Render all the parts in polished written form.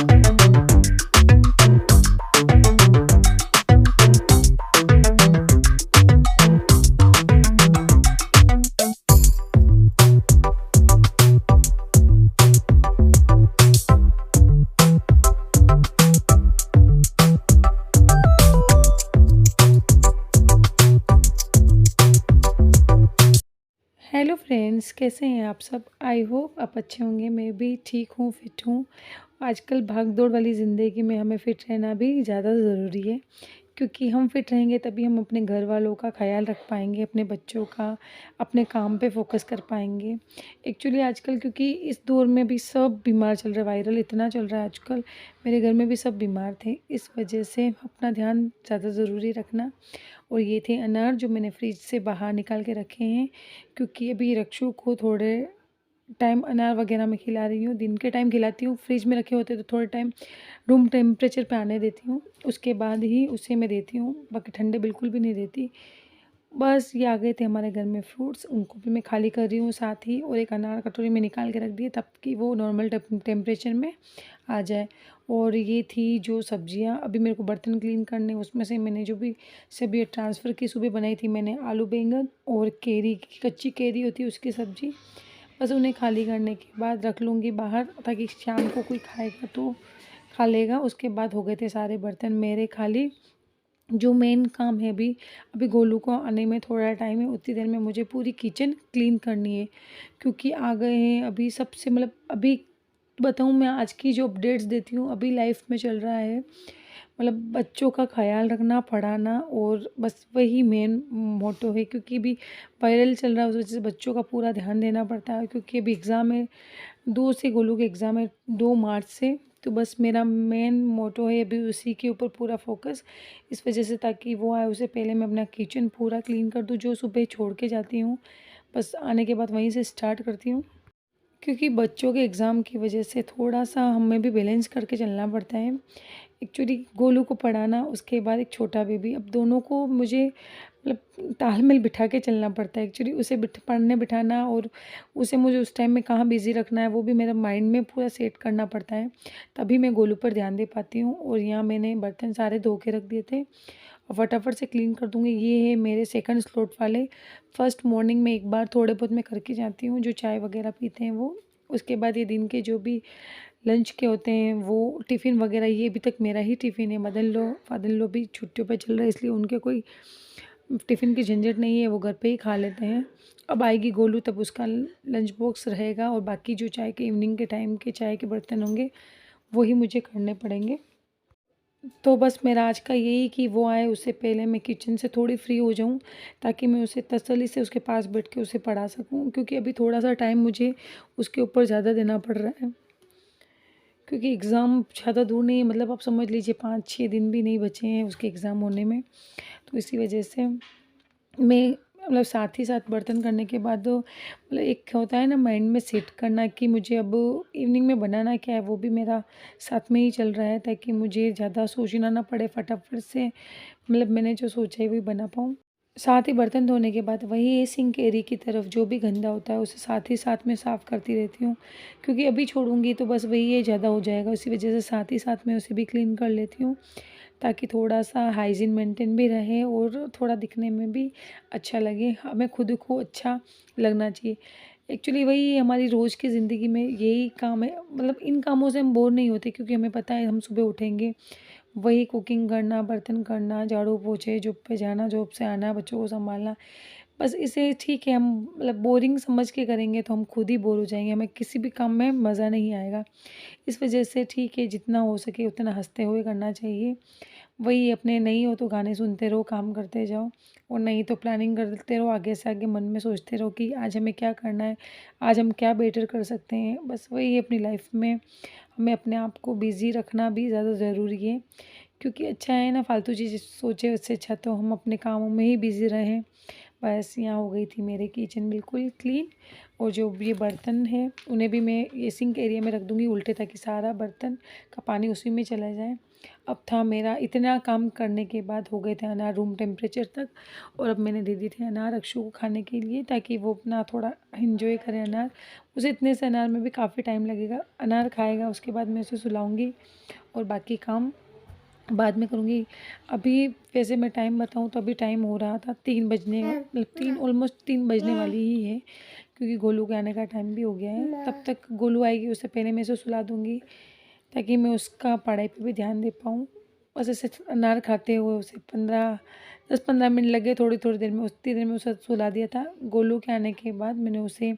Hello friends, कैसे हैं आप सब? आई होप आप अच्छे होंगे। मैं भी ठीक हूँ, फिट हूँ। आजकल भाग-दौड़ वाली ज़िंदगी में हमें फ़िट रहना भी ज़्यादा ज़रूरी है, क्योंकि हम फ़िट रहेंगे तभी हम अपने घर वालों का ख़्याल रख पाएँगे, अपने बच्चों का, अपने काम पे फ़ोकस कर पाएँगे। एक्चुअली आजकल क्योंकि इस दौर में भी सब बीमार चल रहा है, वायरल इतना चल रहा है आजकल, मेरे घर में भी सब बीमार थे। इस वजह से अपना ध्यान ज़्यादा ज़रूरी रखना। और ये थे अनार जो मैंने फ्रिज से बाहर निकाल के रखे हैं, क्योंकि अभी रक्षु को थोड़े टाइम अनार वगैरह मैं खिला रही हूँ। दिन के टाइम खिलाती हूँ, फ्रिज में रखे होते तो थोड़े टाइम रूम टेम्परेचर पे आने देती हूँ, उसके बाद ही उसे मैं देती हूँ, बाकी ठंडे बिल्कुल भी नहीं देती। बस ये आ गए थे हमारे घर में फ्रूट्स, उनको भी मैं खाली कर रही हूँ साथ ही, और एक अनार कटोरी में निकाल के रख दिए ताकि वो नॉर्मल टेम्परेचर में आ जाए। और ये थी जो सब्जियाँ, अभी मेरे को बर्तन क्लीन करने, उसमें से मैंने जो भी सब्जियाँ ट्रांसफ़र की सुबह बनाई थी मैंने, आलू बैंगन और केरी की कच्ची केरी होती है उसकी सब्ज़ी। बस उन्हें खाली करने के बाद रख लूँगी बाहर ताकि शाम को कोई खाएगा तो खा लेगा। उसके बाद हो गए थे सारे बर्तन मेरे खाली। जो मेन काम है अभी गोलू को आने में थोड़ा टाइम है, उतनी देर में मुझे पूरी किचन क्लीन करनी है, क्योंकि आ गए हैं अभी सबसे, मतलब अभी बताऊँ मैं आज की जो अपडेट्स देती हूँ अभी लाइफ में चल रहा है, मतलब बच्चों का ख्याल रखना, पढ़ाना, और बस वही मेन मोटो है, क्योंकि अभी वायरल चल रहा है उस वजह से बच्चों का पूरा ध्यान देना पड़ता है, क्योंकि अभी एग्ज़ाम है, 2 से गोलू के एग्ज़ाम है, 2 मार्च से। तो बस मेरा मेन मोटो है अभी उसी के ऊपर पूरा फ़ोकस, इस वजह से ताकि वो आए उससे पहले मैं अपना किचन पूरा क्लीन कर दूँ, जो सुबह छोड़ के जाती हूँ, बस आने के बाद वहीं से स्टार्ट करती हूँ। क्योंकि बच्चों के एग्ज़ाम की वजह से थोड़ा-सा हमें भी बैलेंस करके चलना पड़ता है। एक्चुअली गोलू को पढ़ाना, उसके बाद एक छोटा बेबी, अब दोनों को मुझे मतलब तालमेल बिठा के चलना पड़ता है। एक्चुअली उसे पढ़ने बिठाना और उसे मुझे उस टाइम में कहाँ बिज़ी रखना है, वो भी मेरा माइंड में पूरा सेट करना पड़ता है, तभी मैं गोलू पर ध्यान दे पाती हूँ। और यहाँ मैंने बर्तन सारे धो के रख दिए थे और फटाफट से क्लीन कर दूँगी। ये है मेरे सेकंड स्लॉट वाले। फर्स्ट मॉर्निंग में एक बार थोड़े बहुत मैं करके जाती हूँ, जो चाय वगैरह पीते हैं वो। उसके बाद ये दिन के जो भी लंच के होते हैं वो टिफ़िन वगैरह, ये अभी तक मेरा ही टिफ़िन है। फादर इन लॉ भी छुट्टियों पे चल रहे हैं, इसलिए उनके कोई टिफ़िन की झंझट नहीं है, वो घर पे ही खा लेते हैं। अब आएगी गोलू तब उसका लंच बॉक्स रहेगा, और बाकी जो चाय के इवनिंग के टाइम के चाय के बर्तन होंगे, वही मुझे करने पड़ेंगे। तो बस मेरा आज का यही कि वो आए उससे पहले मैं किचन से थोड़ी फ्री हो जाऊँ, ताकि मैं उसे तसल्ली से उसके पास बैठ के उसे पढ़ा सकूँ, क्योंकि अभी थोड़ा-सा टाइम मुझे उसके ऊपर ज़्यादा देना पड़ रहा है। क्योंकि एग्ज़ाम ज़्यादा दूर नहीं है, मतलब आप समझ लीजिए 5-6 दिन भी नहीं बचे हैं उसके एग्ज़ाम होने में। तो इसी वजह से मैं, मतलब साथ ही साथ बर्तन करने के बाद मतलब एक होता है ना माइंड में सेट करना कि मुझे अब इवनिंग में बनाना क्या है, वो भी मेरा साथ में ही चल रहा है, ताकि मुझे ज़्यादा सोचना ना पड़े, फटाफट से मतलब मैंने जो सोचा है वही बना पाऊँ। साथ ही बर्तन धोने के बाद वही सिंक एरिया की तरफ जो भी गंदा होता है उसे साथ ही साथ में साफ़ करती रहती हूँ, क्योंकि अभी छोड़ूंगी तो बस वही ये ज़्यादा हो जाएगा, इसी वजह से साथ ही साथ में उसे भी क्लीन कर लेती हूँ, ताकि थोड़ा-सा हाइजीन मेंटेन भी रहे और थोड़ा दिखने में भी अच्छा लगे। हमें खुद को अच्छा लगना चाहिए। एक्चुअली वही हमारी रोज़ की ज़िंदगी में यही काम है, मतलब इन कामों से हम बोर नहीं होते, क्योंकि हमें पता है हम सुबह उठेंगे, वही कुकिंग करना, बर्तन करना, झाड़ू पोछे, जॉब पे जाना, जॉब से आना, बच्चों को सँभालना। बस इसे ठीक है, हम मतलब बोरिंग समझ के करेंगे तो हम खुद ही बोर हो जाएँगे, हमें किसी भी काम में मज़ा नहीं आएगा। इस वजह से ठीक है, जितना हो सके उतना हँसते हुए करना चाहिए। वही अपने नहीं हो तो गाने सुनते रहो, काम करते जाओ, और नहीं तो प्लानिंग करते रहो, आगे से आगे मन में सोचते रहो कि आज हमें क्या करना है, आज हम क्या बेटर कर सकते हैं। बस वही है अपनी लाइफ में हमें अपने आप को बिज़ी रखना भी ज़्यादा ज़रूरी है, क्योंकि अच्छा है ना फालतू चीज़ सोचे, उससे अच्छा तो हम अपने कामों में ही बिज़ी रहें। बस यहाँ हो गई थी मेरे किचन बिल्कुल क्लीन। और जो ये बर्तन है उन्हें भी मैं ये सिंक एरिया में रख दूँगी उल्टे, ताकि सारा बर्तन का पानी उसी में चला जाए। अब था मेरा इतना काम करने के बाद हो गए थे अनार रूम टेम्परेचर तक, और अब मैंने दे दी थी अनार अक्षु को खाने के लिए, ताकि वो अपना थोड़ा एंजॉय करे अनार। उसे इतने से अनार में भी काफ़ी टाइम लगेगा, अनार खाएगा उसके बाद मैं उसे सुलाऊँगी और बाकी काम बाद में करूँगी। अभी वैसे मैं टाइम बताऊँ तो अभी टाइम हो रहा था 3 बजने, मतलब 3 ऑलमोस्ट 3 बजने वाली ही है, क्योंकि गोलू के आने का टाइम भी हो गया है। तब तक गोलू आएगी उससे पहले मैं उसे सुला दूँगी, ताकि मैं उसका पढ़ाई पे भी ध्यान दे पाऊँ। बस ऐसे अनार खाते हुए उसे 10-15 मिनट लगे, थोड़ी-थोड़ी देर में, उतनी देर में उसे सुला दिया था। गोलू के आने के बाद मैंने उसे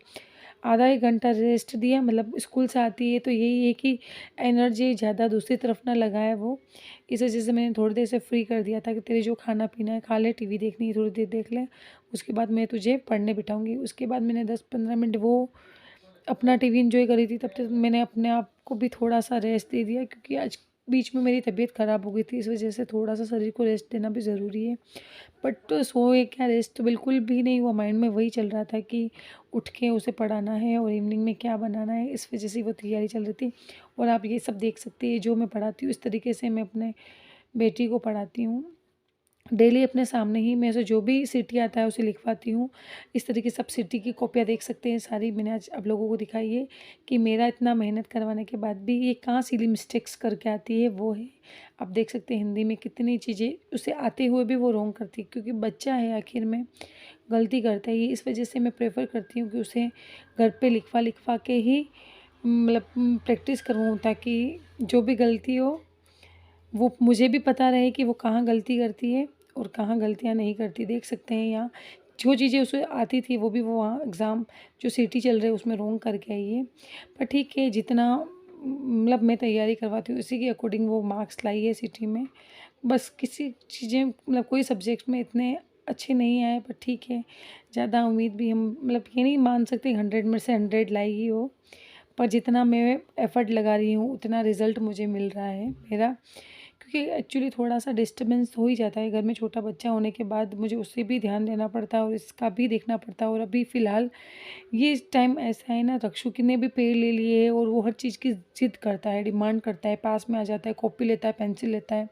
आधा 1 घंटा रेस्ट दिया, मतलब स्कूल से आती है तो यही है कि एनर्जी ज़्यादा दूसरी तरफ ना लगाए वो। इस वजह से मैंने थोड़ी देर से फ्री कर दिया था कि तेरे जो खाना-पीना है खा ले, टीवी देखनी है थोड़ी देर देख ले, उसके बाद मैं तुझे पढ़ने बिठाऊँगी। उसके बाद मैंने 10-15 मिनट वो अपना टीवी एन्जॉय कर रही थी, तब तक मैंने अपने आप को भी थोड़ा-सा रेस्ट दे दिया, क्योंकि आज बीच में मेरी तबीयत ख़राब हो गई थी, इस वजह से थोड़ा-सा शरीर को रेस्ट देना भी ज़रूरी है। बट तो सोए क्या, रेस्ट तो बिल्कुल भी नहीं हुआ, माइंड में वही चल रहा था कि उठ के उसे पढ़ाना है और इवनिंग में क्या बनाना है, इस वजह से वो तैयारी चल रही थी। और आप ये सब देख सकते हैं, जो मैं पढ़ाती हूँ इस तरीके से मैं अपने बेटी को पढ़ाती हूँ। डेली अपने सामने ही मैं उसे जो भी सिटी आता है उसे लिखवाती हूँ। इस तरीके से आप सिटी की कॉपियाँ देख सकते हैं सारी, मैंने आज आप लोगों को दिखाई है कि मेरा इतना मेहनत करवाने के बाद भी ये कहाँ सिली मिस्टेक्स करके आती है, वो है। आप देख सकते हैं हिंदी में कितनी चीज़ें उसे आते हुए भी वो रॉन्ग करती है, क्योंकि बच्चा है आखिर में, गलती करता है ये। इस वजह से मैं प्रेफ़र करती हूँ कि उसे घर पे लिखवा लिखवा के ही मतलब प्रैक्टिस करवाऊँ, ताकि जो भी गलती हो वो मुझे भी पता रहे कि वो कहाँ गलती करती है और कहाँ गलतियाँ नहीं करती। देख सकते हैं यहाँ जो चीज़ें उसे आती थी वो भी वो वहाँ एग्ज़ाम जो सिटी चल रहे उसमें रॉन्ग करके आई है। पर ठीक है, जितना मतलब मैं तैयारी करवाती हूँ उसी के अकॉर्डिंग वो मार्क्स लाई है सिटी में। बस किसी चीज़ें मतलब कोई सब्जेक्ट में इतने अच्छे नहीं आए, पर ठीक है, ज़्यादा उम्मीद भी हम मतलब ये नहीं मान सकते 100 में से 100 लाएगी वो। पर जितना मैं एफ़र्ट लगा रही हूँ उतना रिज़ल्ट मुझे मिल रहा है मेरा। क्योंकि एक्चुअली थोड़ा-सा डिस्टर्बेंस हो ही जाता है घर में, छोटा बच्चा होने के बाद मुझे उससे भी ध्यान देना पड़ता है और इसका भी देखना पड़ता है। और अभी फ़िलहाल ये टाइम ऐसा है ना, रक्षु की ने भी पेड़ ले लिए है और वो हर चीज़ की ज़िद करता है, डिमांड करता है, पास में आ जाता है, कॉपी लेता है, पेंसिल लेता है।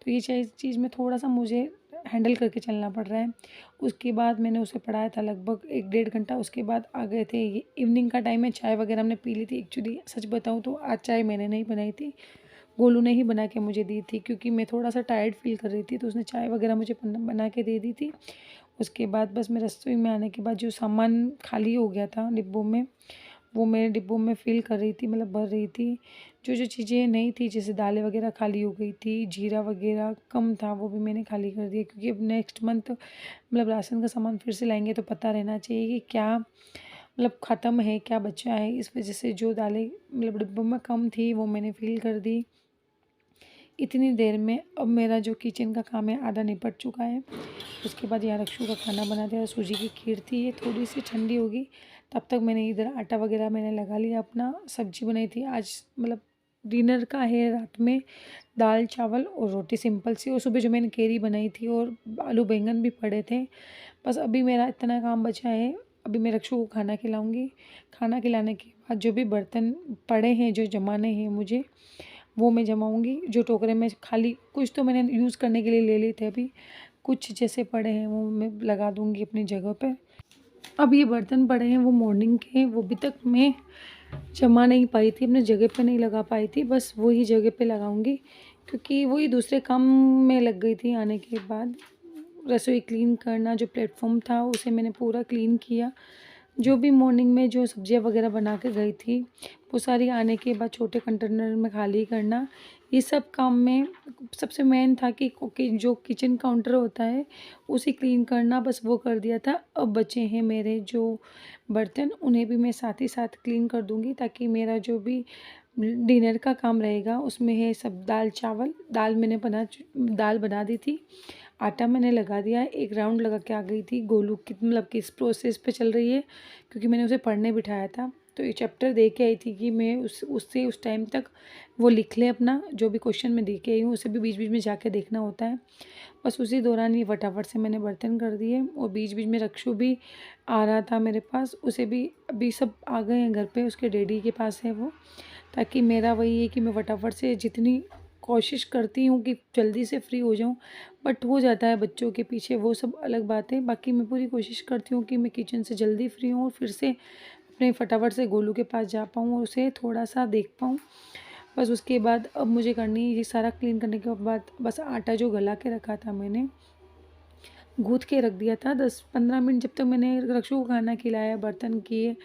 तो ये चीज़ में थोड़ा-सा मुझे हैंडल करके चलना पड़ रहा है। उसके बाद मैंने उसे पढ़ाया था लगभग 1 डेढ़ घंटा, उसके बाद आ गए थे, ये इवनिंग का टाइम है, चाय वग़ैरह हमने पी ली थी। एक्चुअली सच बताऊँ तो आज चाय मैंने नहीं बनाई थी, गोलू ने ही बना के मुझे दी थी, क्योंकि मैं थोड़ा-सा टायर्ड फ़ील कर रही थी, तो उसने चाय वग़ैरह मुझे बना के दे दी थी। उसके बाद बस मैं रसोई में आने के बाद जो सामान खाली हो गया था डिब्बों में, वो मैं डिब्बों में फ़िल कर रही थी, मतलब भर रही थी। जो चीज़ें नहीं थी, जैसे दालें वग़ैरह खाली हो गई थी, जीरा वग़ैरह कम था, वो भी मैंने खाली कर दिया, क्योंकि अब नेक्स्ट मंथ मतलब राशन का सामान फिर से लाएँगे तो पता रहना चाहिए कि क्या मतलब ख़त्म है, क्या बचा है। इस वज़ह से जो दालें मतलब डिब्बों में कम थी, वो मैंने फ़िल कर दी। इतनी देर में अब मेरा जो किचन का काम है आधा निपट चुका है। उसके बाद यहाँ रक्षु का खाना बना दिया, सूजी की खीर थी, ये थोड़ी-सी ठंडी होगी, तब तक मैंने इधर आटा वग़ैरह मैंने लगा लिया अपना। सब्ज़ी बनाई थी आज, मतलब डिनर का है रात में, दाल, चावल और रोटी सिंपल सी, और सुबह जो मैंने केरी बनाई थी और आलू बैंगन भी पड़े थे। बस अभी मेरा इतना काम बचा है, अभी मैं रक्षु को खाना खिलाऊँगी। खाना खिलाने के बाद जो भी बर्तन पड़े हैं, जो जमाने हैं मुझे, वो मैं जमाऊँगी। जो टोकरे में खाली कुछ तो मैंने यूज़ करने के लिए ले लिए थे अभी, कुछ जैसे पड़े हैं वो मैं लगा दूँगी अपनी जगह पे। अब ये बर्तन पड़े हैं वो मॉर्निंग के हैं, वो अभी तक मैं जमा नहीं पाई थी, अपने जगह पे नहीं लगा पाई थी, बस वही जगह पे लगाऊँगी, क्योंकि वही दूसरे काम में लग गई थी आने के बाद। रसोई क्लीन करना, जो प्लेटफ़ॉर्म था उसे मैंने पूरा क्लीन किया। जो भी मॉर्निंग में जो सब्जियाँ वग़ैरह बना के गई थी, वो सारी आने के बाद छोटे कंटेनर में खाली करना, ये सब काम में सबसे मेन था कि जो किचन काउंटर होता है, उसे क्लीन करना, बस वो कर दिया था। अब बचे हैं मेरे जो बर्तन, उन्हें भी मैं साथ ही साथ क्लीन कर दूँगी, ताकि मेरा जो भी डिनर का काम रहेगा उसमें है सब दाल चावल। दाल बना दी थी, आटा मैंने लगा दिया है, 1 राउंड लगा के आ गई थी। गोलू की मतलब किस प्रोसेस पे चल रही है, क्योंकि मैंने उसे पढ़ने बिठाया था, तो ये चैप्टर दे के आई थी कि मैं उससे उस टाइम तक वो लिख ले, अपना जो भी क्वेश्चन मैं दे के आई हूँ उसे भी बीच बीच में जाके देखना होता है। बस उसी दौरान ये फटाफट से मैंने बर्तन कर दिए, और बीच बीच में रक्षु भी आ रहा था मेरे पास, उसे भी अभी सब आ गए हैं घर पे, उसके डैडी के पास है वो। ताकि मेरा वही है कि मैं फटाफट से जितनी कोशिश करती हूँ कि जल्दी से फ्री हो जाऊँ, बट हो जाता है बच्चों के पीछे, वो सब अलग बात है। बाकी मैं पूरी कोशिश करती हूँ कि मैं किचन से जल्दी फ्री हूँ और फिर से अपने फटाफट से गोलू के पास जा पाऊँ और उसे थोड़ा सा देख पाऊँ। बस उसके बाद अब मुझे करनी ये सारा क्लीन करने के बाद बस आटा जो गला के रखा था मैंने, गूँथ के रख दिया था 10-15 मिनट, जब तक मैंने रक्षु को खाना खिलाया, बर्तन किए,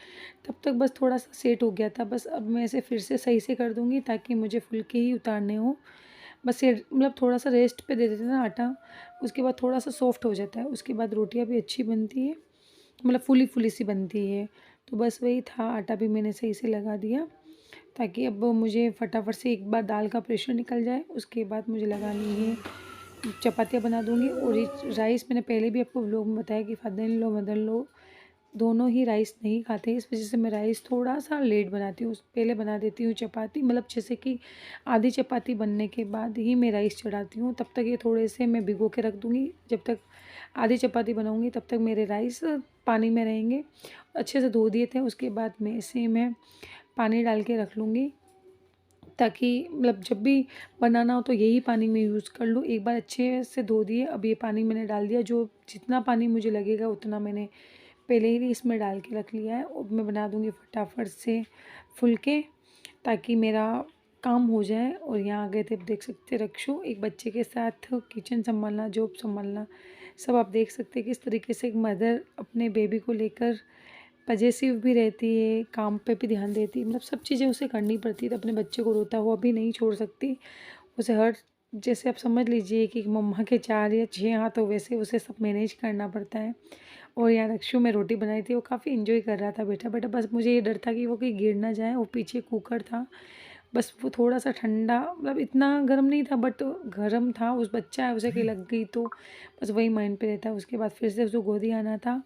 तब तक बस थोड़ा-सा सेट हो गया था। बस अब मैं इसे फिर से सही से कर दूँगी ताकि मुझे फुलके ही उतारने हों। बस ये मतलब थोड़ा-सा रेस्ट पे दे देते हैं ना आटा, उसके बाद थोड़ा-सा सॉफ्ट हो जाता है, उसके बाद रोटियाँ भी अच्छी बनती है, मतलब फूली-फूली सी बनती है। तो बस वही था, आटा भी मैंने सही से लगा दिया ताकि अब मुझे फटाफट से एक बार दाल का प्रेशर निकल जाए, उसके बाद मुझे लगानी है चपातियाँ बना दूँगी। और ये राइस मैंने पहले भी आपको व्लॉग में बताया कि father in law, mother in law दोनों ही राइस नहीं खाते, इस वजह से मैं राइस थोड़ा-सा लेट बनाती हूँ। पहले बना देती हूँ चपाती, मतलब जैसे कि आधी चपाती बनने के बाद ही मैं राइस चढ़ाती हूँ, तब तक ये थोड़े से मैं भिगो के रख दूँगी। जब तक आधी चपाती बनाऊँगी तब तक मेरे राइस पानी में रहेंगे। अच्छे से धो दिए थे, उसके बाद मैं इसे पानी डाल के रख लूँगी ताकि मतलब जब भी बनाना हो तो यही पानी मैं यूज़ कर लूँ। एक बार अच्छे से धो दिए, अब ये पानी मैंने डाल दिया, जो जितना पानी मुझे लगेगा उतना मैंने पहले ही इसमें डाल के रख लिया है। अब मैं बना दूँगी फटाफट से फुलके ताकि मेरा काम हो जाए। और यहाँ आ गए थे, आप देख सकते हैं रक्षु, एक बच्चे के साथ किचन संभालना, जॉब संभालना, सब आप देख सकते हैं किस तरीके से एक मदर अपने बेबी को लेकर पजेसिव भी रहती है, काम पे भी ध्यान देती है, मतलब सब चीज़ें उसे करनी पड़ती है। तो अपने बच्चे को रोता हुआ भी नहीं छोड़ सकती, उसे हर, जैसे आप समझ लीजिए कि मम्मा के 4 या 6 हाथ हो, वैसे उसे सब मैनेज करना पड़ता है। और यहाँ रक्षु में रोटी बनाई थी, वो काफ़ी एंजॉय कर रहा था बैठा-बैठा, बस मुझे ये डर था कि वो कहीं गिर ना जाए, वो पीछे कुकर था, बस वो थोड़ा-सा ठंडा, मतलब इतना गर्म नहीं था बट गर्म था, उस बच्चा है उसे कहीं लग गई तो बस वही माइंड पे रहता है। उसके बाद फिर से उसको गोदी आना था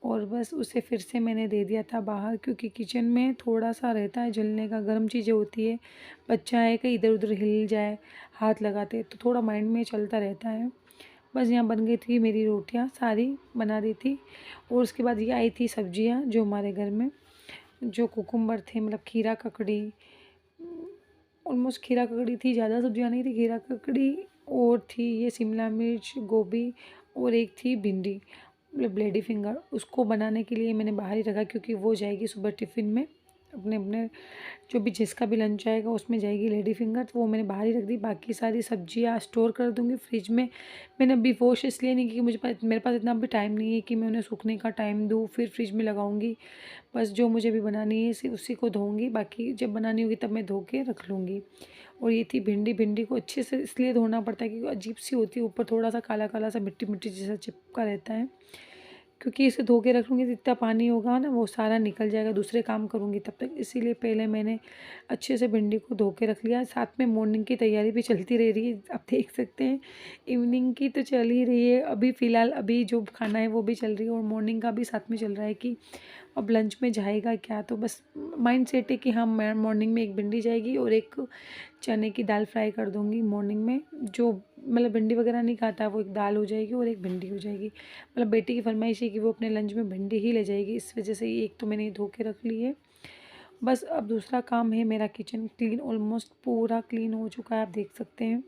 और बस उसे फिर से मैंने दे दिया था बाहर, क्योंकि किचन में थोड़ा-सा रहता है जलने का, गर्म चीज़ें होती है, बच्चा है कहीं इधर-उधर हिल जाए, हाथ लगाते तो थोड़ा माइंड में चलता रहता है। बस यहाँ बन गई थी मेरी रोटियाँ, सारी बना दी थी। और उसके बाद ये आई थी सब्जियाँ जो हमारे घर में, जो कुकुम्बर थे, मतलब खीरा ककड़ी, ऑलमोस्ट खीरा ककड़ी थी, ज़्यादा सब्जियाँ नहीं थी, खीरा ककड़ी और थी ये शिमला मिर्च, गोभी और एक थी भिंडी, मतलब लेडी फिंगर। उसको बनाने के लिए मैंने बाहर ही रखा क्योंकि वो जाएगी सुबह टिफ़िन में, अपने अपने जो भी जिसका भी लंच आएगा उसमें जाएगी लेडी फिंगर, तो वो मैंने बाहर ही रख दी। बाकी सारी सब्जियाँ स्टोर कर दूँगी फ्रिज में। मैंने अभी वॉश इसलिए नहीं की कि मेरे पास इतना भी टाइम नहीं है कि मैं उन्हें सूखने का टाइम दूँ फिर फ्रिज में लगाऊँगी। बस जो मुझे भी बनानी है उसी को धोऊँगी, बाकी जब बनानी होगी तब मैं धो के रख लूँगी। और ये थी भिंडी, भिंडी को अच्छे से इसलिए धोना पड़ता है क्योंकि अजीब सी होती है, ऊपर थोड़ा सा काला काला सा मिट्टी मिट्टी जैसा चिपका रहता है। क्योंकि इसे धो के रख लूँगी तो जितना पानी होगा ना वो सारा निकल जाएगा, दूसरे काम करूँगी तब तक, इसीलिए पहले मैंने अच्छे से भिंडी को धो के रख लिया। साथ में मॉर्निंग की तैयारी भी चलती रह रही है, आप देख सकते हैं इवनिंग की तो चल ही रही है, अभी फ़िलहाल अभी जो खाना है वो भी चल रही है और मॉर्निंग का भी साथ में चल रहा है कि अब लंच में जाएगा क्या। तो बस माइंड सेट है कि हाँ, मैं मॉर्निंग में एक भिंडी जाएगी और एक चने की दाल फ्राई कर दूँगी मॉर्निंग में, जो मतलब भिंडी वगैरह नहीं खाता वो एक दाल हो जाएगी और एक भिंडी हो जाएगी। मतलब बेटी की फरमाइश है कि वो अपने लंच में भिंडी ही ले जाएगी, इस वजह से एक तो मैंने धो के रख ली है। बस अब दूसरा काम है मेरा किचन क्लीन, ऑलमोस्ट पूरा क्लीन हो चुका है, आप देख सकते हैं।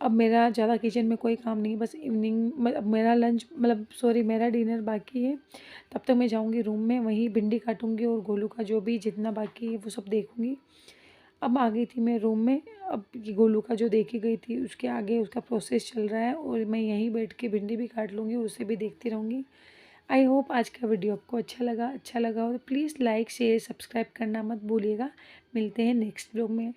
अब मेरा ज़्यादा किचन में कोई काम नहीं है, बस इवनिंग मतलब मेरा लंच, मतलब सॉरी मेरा डिनर बाकी है, तब तक मैं जाऊँगी रूम में, वहीं भिंडी काटूँगी और गोलू का जो भी जितना बाकी है वो सब देखूँगी। अब आ गई थी मैं रूम में, अब ये गोलू का जो देखे गई थी उसके आगे उसका प्रोसेस चल रहा है और मैं यहीं बैठ के भिंडी भी काट लूँगी, उसे भी देखती रहूँगी। आई होप आज का वीडियो आपको अच्छा लगा हो तो प्लीज़ लाइक शेयर सब्सक्राइब करना मत भूलिएगा। मिलते हैं नेक्स्ट व्लॉग में।